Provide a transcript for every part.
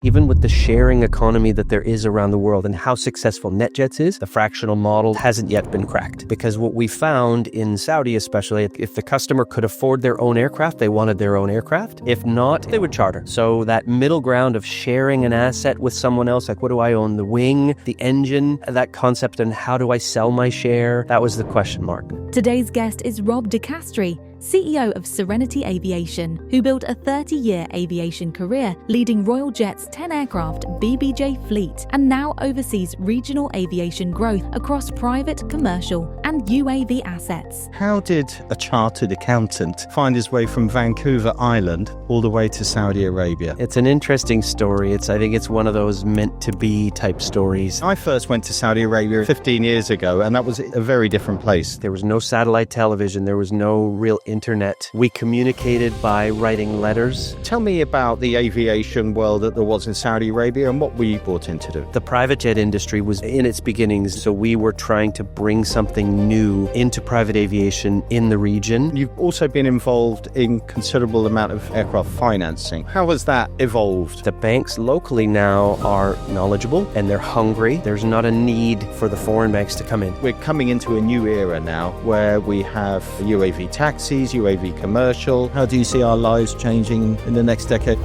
Even with the sharing economy that there is around the world and how successful NetJets is, the fractional model hasn't yet been cracked. Because what we found in Saudi especially, if the customer could afford their own aircraft, they wanted their own aircraft. If not, they would charter. So that middle ground of sharing an asset with someone else, like what do I own, the wing, the engine, that concept, and how do I sell my share? That was the question mark. Today's guest is Rob Dicastri, CEO of Serenity Aviation, who built a 30-year aviation career leading Royal Jet's 10-aircraft BBJ fleet and now oversees regional aviation growth across private, commercial and UAV assets. How did a chartered accountant find his way from Vancouver Island all the way to Saudi Arabia? It's an interesting story. I think it's one of those meant-to-be type stories. I first went to Saudi Arabia 15 years ago, and that was a very different place. There was no satellite television. There was no real internet. We communicated by writing letters. Tell me about the aviation world that there was in Saudi Arabia and what were you brought in to do? The private jet industry was in its beginnings, so we were trying to bring something new into private aviation in the region. You've also been involved in considerable amount of aircraft financing. How has that evolved? The banks locally now are knowledgeable and they're hungry. There's not a need for the foreign banks to come in. We're coming into a new era now where we have UAV taxis, UAV commercial. How do you see our lives changing in the next decade?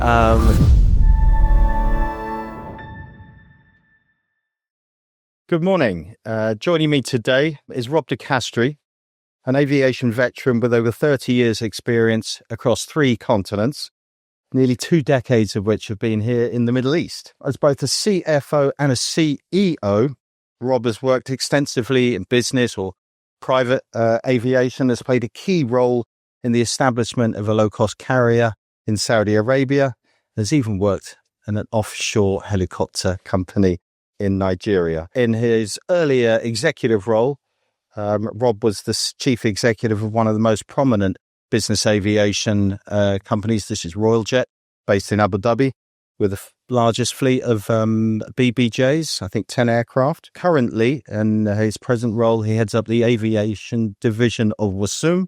Good morning. Joining me today is Rob Dicastri, an aviation veteran with over 30 years experience across 3 continents, nearly 2 decades of which have been here in the Middle East. As both a CFO and a CEO, Rob has worked extensively in business or private aviation, has played a key role in the establishment of a low-cost carrier in Saudi Arabia, has even worked in an offshore helicopter company in Nigeria. In his earlier executive role, Rob was the chief executive of one of the most prominent business aviation companies. This is Royal Jet, based in Abu Dhabi, with the largest fleet of BBJs, I think 10 aircraft. Currently, in his present role, he heads up the aviation division of Wasum,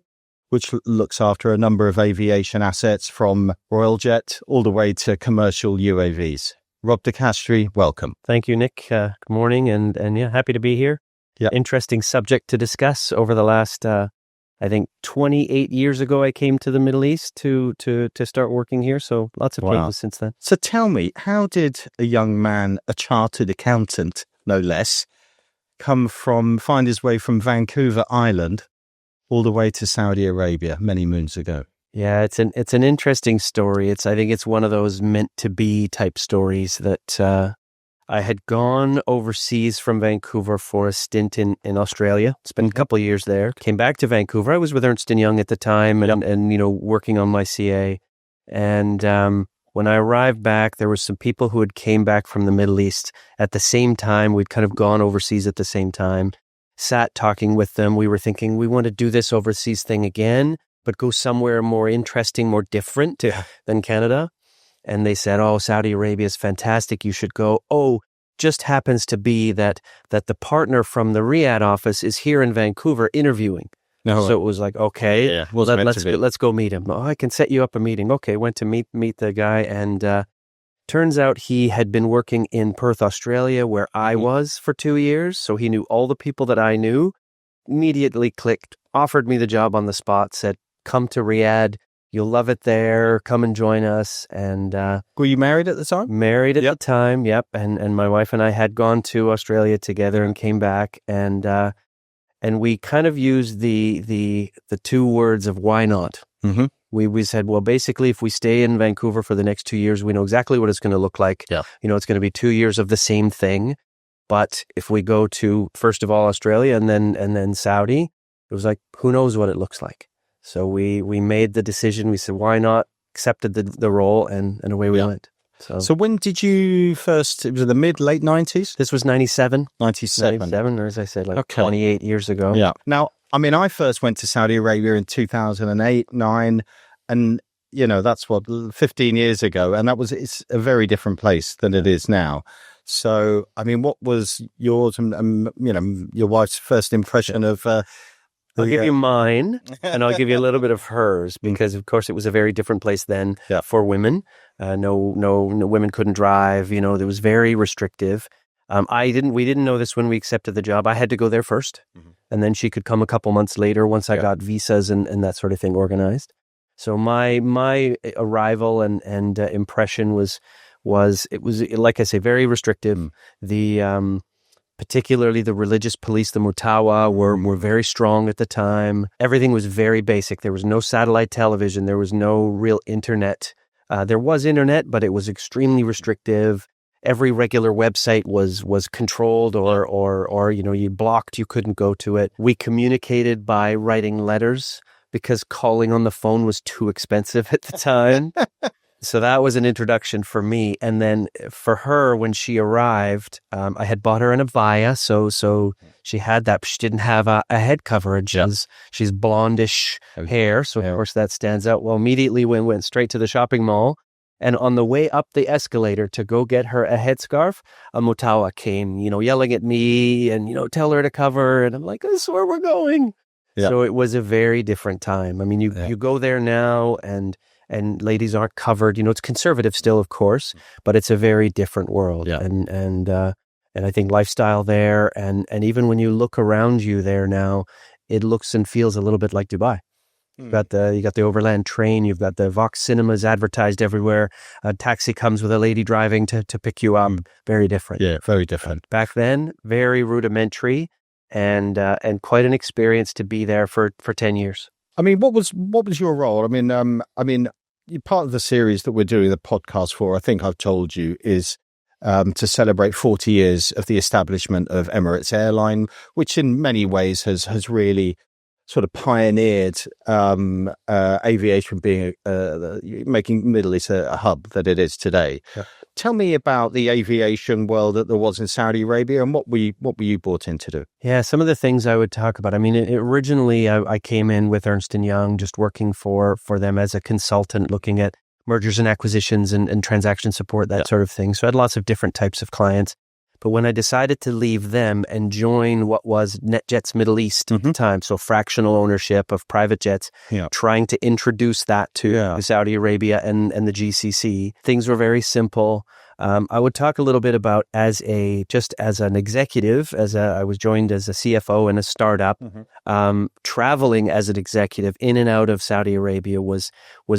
which looks after a number of aviation assets from Royal Jet all the way to commercial UAVs. Rob Dicastri, welcome. Thank you, Nick. Good morning, and yeah, happy to be here. Yeah. Interesting subject to discuss. Over the last, I think 28 years ago, I came to the Middle East to start working here. So lots of changes since then. So tell me, how did a young man, a chartered accountant, no less, find his way from Vancouver Island all the way to Saudi Arabia many moons ago? Yeah, it's an interesting story. I think it's one of those meant-to-be type stories that I had gone overseas from Vancouver for a stint in Australia. Spent a couple of years there. Came back to Vancouver. I was with Ernst & Young at the time and working on my CA. And when I arrived back, there were some people who had came back from the Middle East at the same time. We'd kind of gone overseas at the same time. Sat talking with them. We were thinking, we want to do this overseas thing again, but go somewhere more interesting, more different than Canada. And they said, oh, Saudi Arabia is fantastic. You should go. Oh, just happens to be that the partner from the Riyadh office is here in Vancouver interviewing. No, so it was like, okay, well, let's go meet him. Oh, I can set you up a meeting. Okay, went to meet the guy. And turns out he had been working in Perth, Australia, where I was for 2 years. So he knew all the people that I knew. Immediately clicked, offered me the job on the spot, said, come to Riyadh. You'll love it there. Come and join us. And were you married at the time? Married at the time, yep. And my wife and I had gone to Australia together and came back. And we kind of used the 2 words of why not. Mm-hmm. We said, well, basically, if we stay in Vancouver for the next 2 years, we know exactly what it's going to look like. Yeah. It's going to be 2 years of the same thing. But if we go to, first of all, Australia and then Saudi, it was like, who knows what it looks like. So we made the decision. We said, why not? Accepted the role, and away we went. So when did you first, it was in the late 90s? This was 97. 97, or as I said, 28 years ago. Yeah. Now, I mean, I first went to Saudi Arabia in 2008, 9, and, that's 15 years ago. And it's a very different place than it is now. So, I mean, what was yours and, your wife's first impression of I'll give you mine, and I'll give you a little bit of hers, because of course it was a very different place then for women. No women couldn't drive. You know, it was very restrictive. We didn't know this when we accepted the job. I had to go there first, and then she could come a couple months later once I got visas and that sort of thing organized. So my arrival and impression was like I say, very restrictive. The particularly the religious police, the Mutawa, were very strong at the time. Everything was very basic. There was no satellite television. There was no real internet. There was internet, but it was extremely restrictive. Every regular website was controlled or you blocked. You couldn't go to it. We communicated by writing letters because calling on the phone was too expensive at the time. So that was an introduction for me. And then for her, when she arrived, I had bought her an Avaya. So she had that, but she didn't have a head coverage. She's blondish hair. So of course that stands out. Well, immediately we went straight to the shopping mall. And on the way up the escalator to go get her a headscarf, a Mutawa came, yelling at me and, tell her to cover. And I'm like, this is where we're going. Yeah. So it was a very different time. I mean, you go there now and ladies aren't covered. It's conservative still, of course, but it's a very different world. Yeah. And I think lifestyle there, and even when you look around you there now, it looks and feels a little bit like Dubai. You got the overland train. You've got the Vox cinemas advertised everywhere. A taxi comes with a lady driving to pick you up. Very different. Yeah, very different. Back then, very rudimentary, and quite an experience to be there for 10 years. I mean, what was your role? I mean, part of the series that we're doing the podcast for, I think I've told you, is to celebrate 40 years of the establishment of Emirates Airline, which in many ways has really sort of pioneered aviation, being making Middle East a hub that it is today. Yeah. Tell me about the aviation world that there was in Saudi Arabia, and what were you brought in to do? Yeah, some of the things I would talk about. I mean, originally I came in with Ernst & Young, just working for them as a consultant, looking at mergers and acquisitions and transaction support, that sort of thing. So I had lots of different types of clients. But when I decided to leave them and join what was NetJets Middle East at the time, so fractional ownership of private jets, trying to introduce that to Saudi Arabia and the GCC, things were very simple. I would talk a little bit about as an executive, I was joined as a CFO in a startup, traveling as an executive in and out of Saudi Arabia was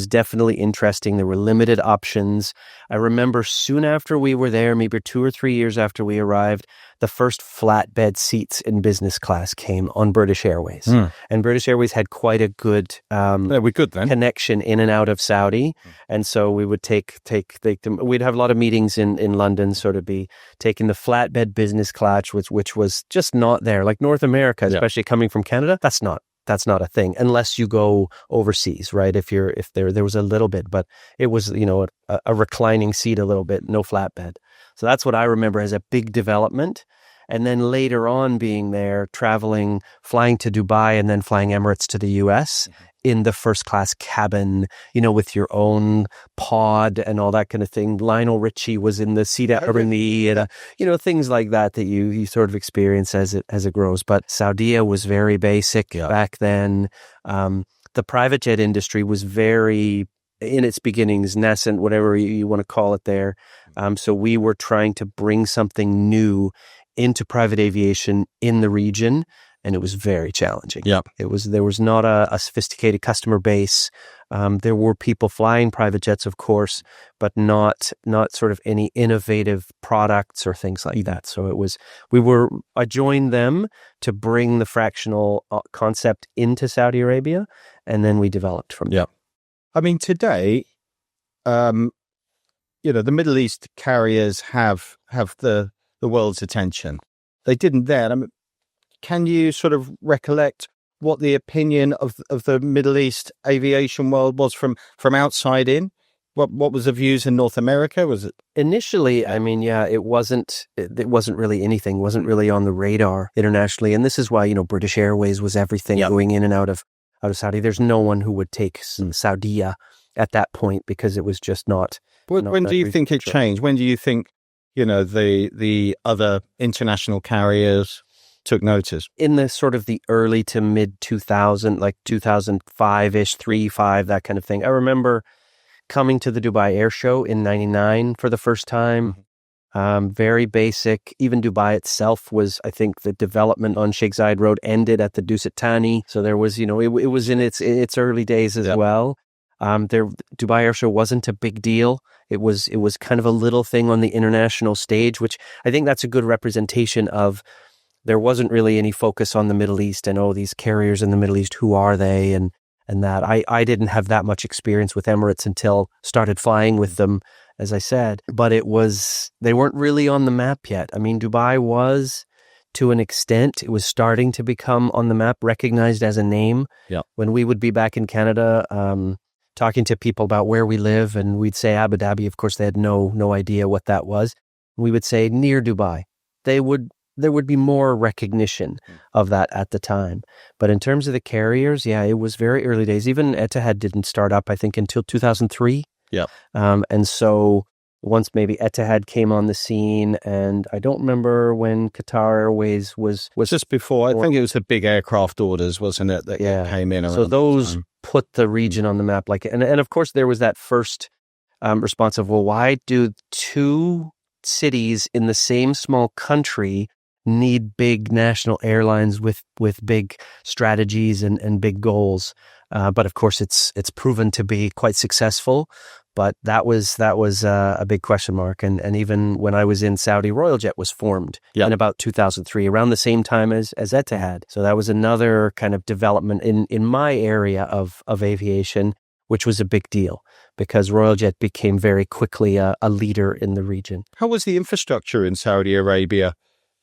definitely interesting. There were limited options. I remember soon after we were there, maybe 2 or 3 years after we arrived, the first flatbed seats in business class came on British Airways. And British Airways had quite a good connection in and out of Saudi. And so we would take them. We'd have a lot of meetings in London, sort of be taking the flatbed business class, which was just not there. Like North America, especially coming from Canada, that's not a thing unless you go overseas, right? If there was a little bit, but it was, a reclining seat a little bit, no flatbed. So that's what I remember as a big development. And then later on being there, traveling, flying to Dubai and then flying Emirates to the US in the first class cabin, with your own pod and all that kind of thing. Lionel Richie was in the seat at Ernie and, things like that you sort of experience as it grows. But Saudi was very basic back then. The private jet industry was very in its beginnings, nascent, whatever you want to call it there. So we were trying to bring something new into private aviation in the region, and it was very challenging. There was not a sophisticated customer base. There were people flying private jets, of course, but not sort of any innovative products or things like that. So I joined them to bring the fractional concept into Saudi Arabia, and then we developed from there. I mean, today, the Middle East carriers have the world's attention. They didn't then. I mean, can you sort of recollect what the opinion of the Middle East aviation world was from outside in? What was the views in North America? Was it initially? I mean, it wasn't really anything. Wasn't really on the radar internationally, and this is why British Airways was everything going in and out of Saudi. There's no one who would take Saudi at that point because it was just not. When do you think it changed? When do you think the other international carriers took notice? In the sort of the early to mid 2000, like 2005-ish, 3, 5, that kind of thing. I remember coming to the Dubai Air Show in 99 for the first time. Very basic. Even Dubai itself was, I think, the development on Sheikh Zayed Road ended at the Dusit Thani. So there was, it was in its early days as well. Dubai Air Show wasn't a big deal. It was kind of a little thing on the international stage, which I think that's a good representation of. There wasn't really any focus on the Middle East and these carriers in the Middle East, who are they and that. I didn't have that much experience with Emirates until started flying with them, as I said, but they weren't really on the map yet. I mean, Dubai was, to an extent, it was starting to become on the map, recognized as a name. Yeah. When we would be back in Canada, talking to people about where we live, and we'd say Abu Dhabi, of course, they had no idea what that was. We would say near Dubai. There would be more recognition of that at the time. But in terms of the carriers, it was very early days. Even Etihad didn't start up, I think, until 2003. Yeah. And so once maybe Etihad came on the scene, and I don't remember when Qatar Airways was just before. I think it was the big aircraft orders, wasn't it, that came in around. So those put the region on the map. And of course there was that first response of, well, why do two cities in the same small country need big national airlines with big strategies and big goals? But of course, it's proven to be quite successful. But that was a big question mark. And even when I was in Saudi, RoyalJet was formed in about 2003, around the same time as Etihad. So that was another kind of development in my area of aviation, which was a big deal because RoyalJet became very quickly a leader in the region. How was the infrastructure in Saudi Arabia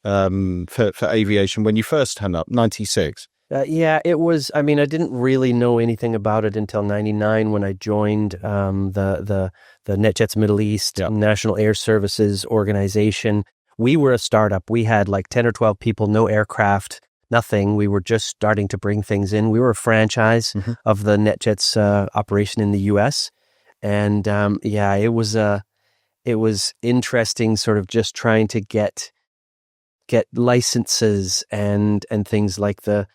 for aviation when you first turned up, 96? It was. I mean, I didn't really know anything about it until 99 when I joined the NetJets Middle East National Air Services Organization. We were a startup. We had like 10 or 12 people, no aircraft, nothing. We were just starting to bring things in. We were a franchise of the NetJets operation in the U.S. And it was interesting, sort of just trying to get licenses and things like the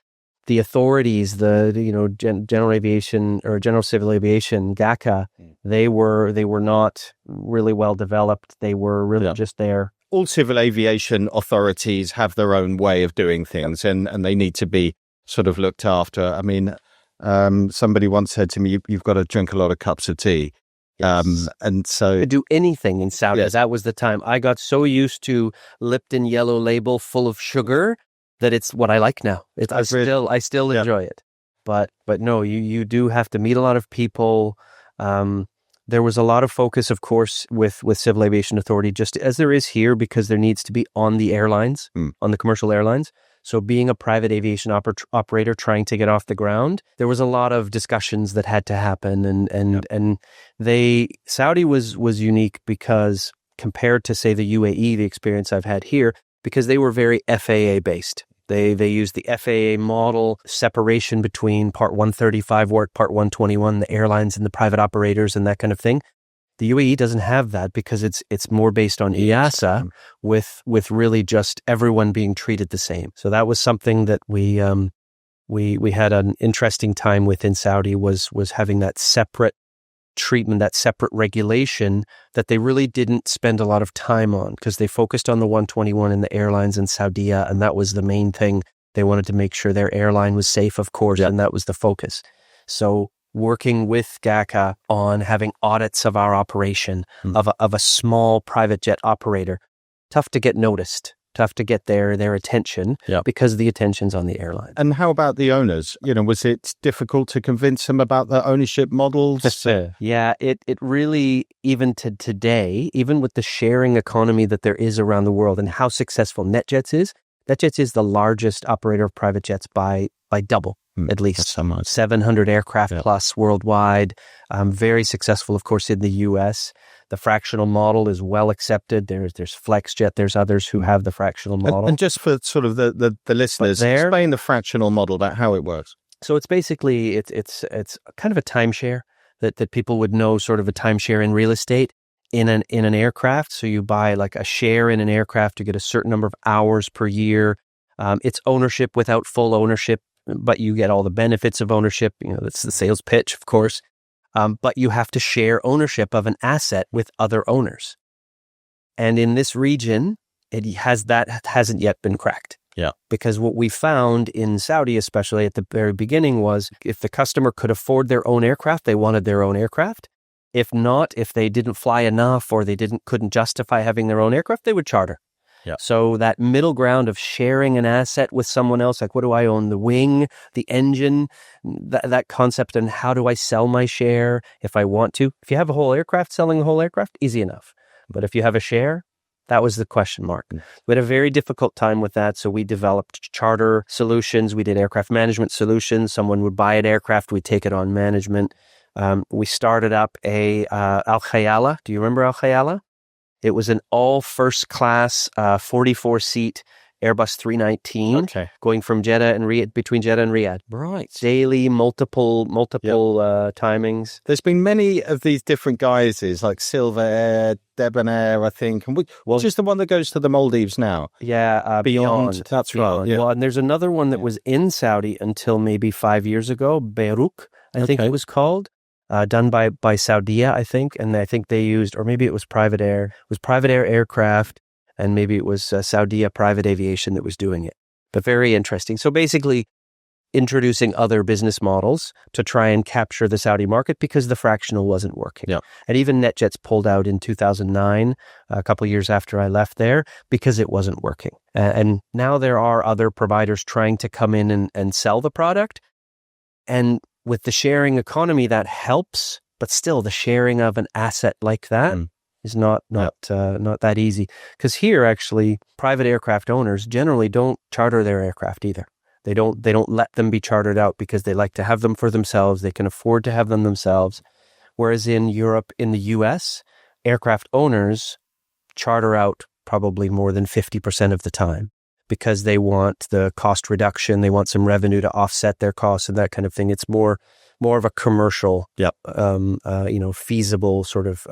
authorities, General Aviation or General Civil Aviation, GACA, they were not really well developed. They were really just there. All civil aviation authorities have their own way of doing things, and they need to be sort of looked after. I mean, somebody once said to me, "You've got to drink a lot of cups of tea." And so to do anything in Saudi, that was the time. I got so used to Lipton Yellow Label full of sugar that it's what I like now. I still enjoy it. But no, you do have to meet a lot of people. There was a lot of focus, of course, with Civil Aviation Authority, just as there is here, because there needs to be on the airlines, on the commercial airlines. So being a private aviation operator trying to get off the ground, there was a lot of discussions that had to happen. And Saudi was unique because compared to, say, the UAE, the experience I've had here, because they were very FAA based. They used the FAA model, separation between Part 135 work, Part 121, the airlines and the private operators and that kind of thing. The UAE doesn't have that because it's more based on EASA with really just everyone being treated the same. So that was something that we had an interesting time with in Saudi was having that separate treatment, that separate regulation that they really didn't spend a lot of time on because they focused on the 121 and the airlines in Saudi, and that was the main thing. They wanted to make sure their airline was safe, of course, and that was the focus. So working with GACA on having audits of our operation, of a small private jet operator, tough to get noticed, tough to get their attention because the attention's on the airline. And how about the owners? Was it difficult to convince them about the ownership models? Yeah, it really, even to today, even with the sharing economy that there is around the world and how successful NetJets is the largest operator of private jets by double. At least 700 aircraft plus worldwide. Very successful, of course, in the U.S. The fractional model is well accepted. There's FlexJet. There's others who have the fractional model. And just for sort of the listeners, explain the fractional model, about how it works. So it's basically it's kind of a timeshare that people would know, sort of a timeshare in real estate in an aircraft. So you buy like a share in an aircraft to get a certain number of hours per year. It's ownership without full ownership, but you get all the benefits of ownership. That's the sales pitch, of course. But you have to share ownership of an asset with other owners. And in this region, hasn't yet been cracked. Yeah. Because what we found in Saudi, especially at the very beginning, was if the customer could afford their own aircraft, they wanted their own aircraft. If not, if they didn't fly enough or they couldn't justify having their own aircraft, they would charter. Yeah. So that middle ground of sharing an asset with someone else, like what do I own? The wing, the engine, that concept, and how do I sell my share if I want to? If you have a whole aircraft, selling a whole aircraft, easy enough. But if you have a share, that was the question mark. We had a very difficult time with that, so we developed charter solutions. We did aircraft management solutions. Someone would buy an aircraft, we'd take it on management. We started up a Al Khayala. Do you remember Al Khayala? It was an all first class 44-seat Airbus 319 going from Jeddah and between Jeddah and Riyadh. Right. Daily, multiple timings. There's been many of these different guises, like Silver Air, Debonair, I think. And which is the one that goes to the Maldives now? Yeah, Beyond. That's right. Yeah. Well, and there's another one that was in Saudi until maybe 5 years ago, Beirut, I think it was called. Done by Saudia, I think. And I think they used, or maybe it was Private Air. It was Private Air aircraft, and maybe it was Saudia Private Aviation that was doing it. But very interesting. So basically introducing other business models to try and capture the Saudi market because the fractional wasn't working. Yeah. And even NetJets pulled out in 2009, a couple of years after I left there, because it wasn't working. And now there are other providers trying to come in and sell the product. And with the sharing economy, that helps, but still the sharing of an asset like that is not that easy. Because here, actually, private aircraft owners generally don't charter their aircraft either. They don't let them be chartered out because they like to have them for themselves. They can afford to have them themselves. Whereas in Europe, in the US, aircraft owners charter out probably more than 50% of the time, because they want the cost reduction, they want some revenue to offset their costs and that kind of thing. It's more of a commercial, feasible sort of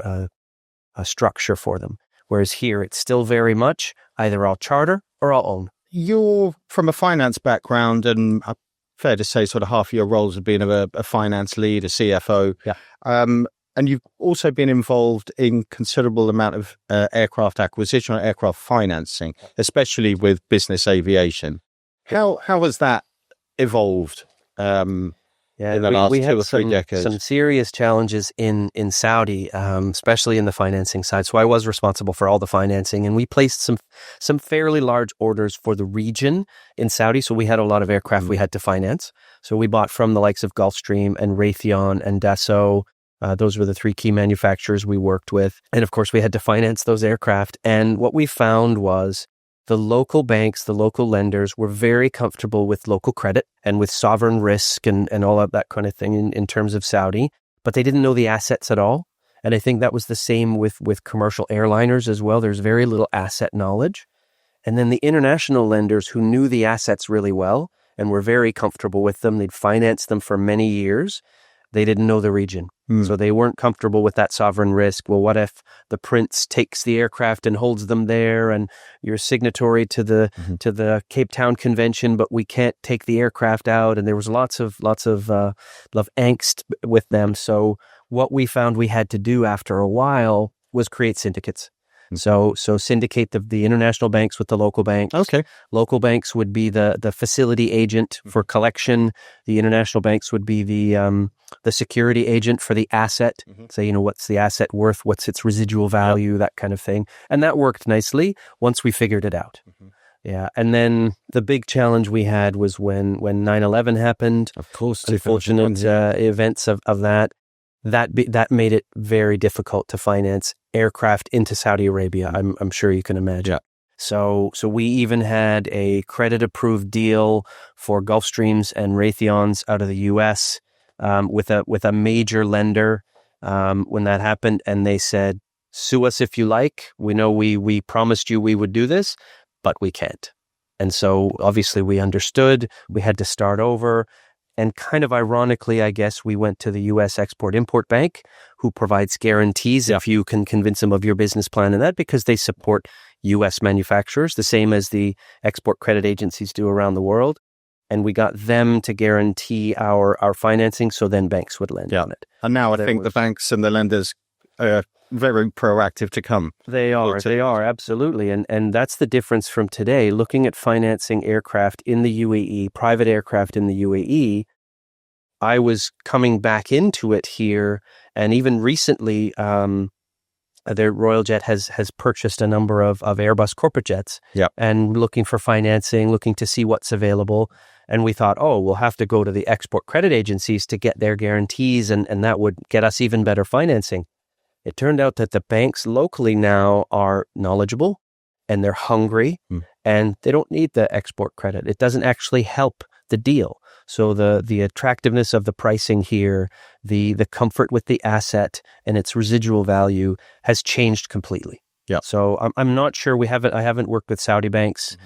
a structure for them. Whereas here, it's still very much either I'll charter or I'll own. You're from a finance background, and fair to say sort of half of your roles have been a finance lead, a CFO. Yeah. And you've also been involved in considerable amount of aircraft acquisition or aircraft financing, especially with business aviation. How has that evolved in the last 2 or 3 decades? Some serious challenges in Saudi, especially in the financing side. So I was responsible for all the financing, and we placed some fairly large orders for the region in Saudi. So we had a lot of aircraft we had to finance. So we bought from the likes of Gulfstream and Raytheon and Dassault. Those were the 3 key manufacturers we worked with. And of course, we had to finance those aircraft. And what we found was the local banks, the local lenders were very comfortable with local credit and with sovereign risk and all of that kind of thing in terms of Saudi, but they didn't know the assets at all. And I think that was the same with commercial airliners as well. There's very little asset knowledge. And then the international lenders who knew the assets really well and were very comfortable with them, they'd financed them for many years. They didn't know the region. So they weren't comfortable with that sovereign risk. Well, what if the prince takes the aircraft and holds them there, and you're signatory to the Cape Town Convention, but we can't take the aircraft out? And there was lots of angst with them. So what we found we had to do after a while was create syndicates. So syndicate the international banks with the local banks. Okay. Local banks would be the facility agent for collection. The international banks would be the security agent for the asset. Say, what's the asset worth? What's its residual value? That kind of thing. And that worked nicely once we figured it out. Yeah. And then the big challenge we had was when 9/11 happened. Of course. Unfortunate events of that. That made it very difficult to finance aircraft into Saudi Arabia. I'm sure you can imagine. Yeah. So we even had a credit approved deal for Gulfstreams and Raytheons out of the US with a major lender when that happened, and they said, "Sue us if you like. We know we promised you we would do this, but we can't." And so obviously we understood. We had to start over. And kind of ironically, I guess, we went to the U.S. Export-Import Bank, who provides guarantees if you can convince them of your business plan and that, because they support, U.S. manufacturers, the same as the export credit agencies do around the world. And we got them to guarantee our financing, so then banks would lend on it. And now I think the banks and the lenders are very proactive to come. They are, absolutely. And that's the difference from today. Looking at financing aircraft in the UAE, private aircraft in the UAE, I was coming back into it here. And even recently, the Royal Jet has purchased a number of Airbus corporate jets and looking for financing, looking to see what's available. And we thought, we'll have to go to the export credit agencies to get their guarantees, and that would get us even better financing. It turned out that the banks locally now are knowledgeable and they're hungry and they don't need the export credit. It doesn't actually help the deal. So the attractiveness of the pricing here, the comfort with the asset and its residual value has changed completely. Yeah. So I'm not sure. I haven't worked with Saudi banks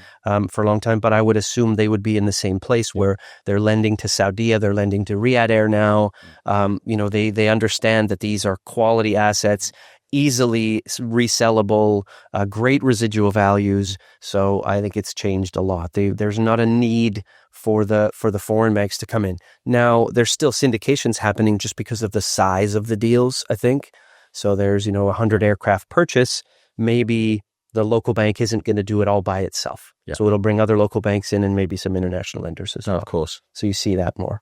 for a long time, but I would assume they would be in the same place where they're lending to Saudia, they're lending to Riyadh Air now. They understand that these are quality assets, easily resellable, great residual values. So I think it's changed a lot. There's not a need for the foreign banks to come in. Now, there's still syndications happening just because of the size of the deals, I think. So there's, 100 aircraft purchase. Maybe the local bank isn't going to do it all by itself. Yeah. So it'll bring other local banks in and maybe some international lenders as well. Of course. So you see that more.